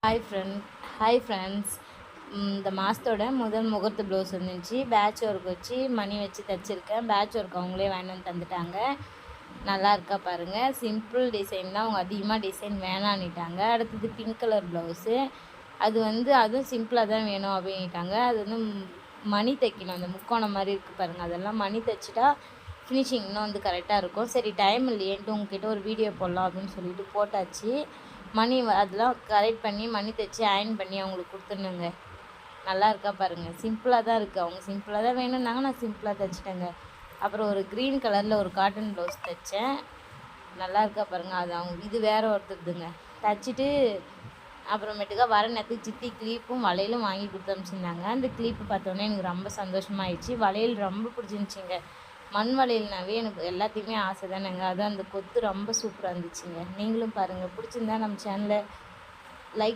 Hi friends. இந்த மாதத்தோட முதல் முகூர்த்த ப்ளவுஸ் வந்துச்சு. பேட்ச் ஒர்க் வச்சு மணி வச்சு தைச்சிருக்கேன். பேட்ச் ஒர்க் அவங்களே வாங்கிட்டு வந்து தந்துட்டாங்க. நல்லா இருக்கா பாருங்கள். சிம்பிள் டிசைன் தான், அவங்க அதிகமாக டிசைன் வேணான்னுட்டாங்க. அடுத்தது பிங்க் கலர் ப்ளவுஸு. அதுவும் சிம்பிளாக தான் வேணும் அப்படின்ட்டாங்க. அது மணி தைக்கணும். அந்த முக்கோணம் மாதிரி இருக்குது பாருங்கள், அதெல்லாம் மணி தைச்சிட்டா ஃபினிஷிங் இன்னும் கரெக்டாக இருக்கும். சரி, டைம் இல்லையேன்ட்டு உங்ககிட்ட ஒரு வீடியோ போடலாம் அப்படின்னு சொல்லிட்டு போட்டாச்சு. மணி அதெல்லாம் கரெக்ட் பண்ணி மணி தைச்சி அயர்ன் பண்ணி அவங்களுக்கு கொடுத்துருணுங்க. நல்லா இருக்கா பாருங்கள். சிம்பிளாக தான் இருக்குது. அவங்க சிம்பிளாக தான் வேணும்னாங்க, நான் சிம்பிளாக தைச்சிட்டேங்க. அப்புறம் ஒரு க்ரீன் கலரில் ஒரு காட்டன் ப்ளவுஸ் தைச்சேன். நல்லா இருக்கா பாருங்கள். அது அவங்க இது வேறு ஒருத்தருதுங்க. தைச்சிட்டு அப்புறமேட்டுக்கா வர நேரத்துக்கு சித்தி கிளீப்பும் வளையலும் வாங்கி கொடுத்து அனுப்பிச்சிருந்தாங்க. அந்த கிளீப்பு பார்த்தோன்னே எனக்கு ரொம்ப சந்தோஷமாயிடுச்சு. வளையல் ரொம்ப பிடிச்சிருந்துச்சிங்க. மண் வளையல்னாவே எனக்கு எல்லாத்தையுமே ஆசை தானேங்க. அதுவும் அந்த கொத்து ரொம்ப சூப்பராக இருந்துச்சுங்க. நீங்களும் பாருங்கள். பிடிச்சிருந்தா நம்ம சேனலை லைக்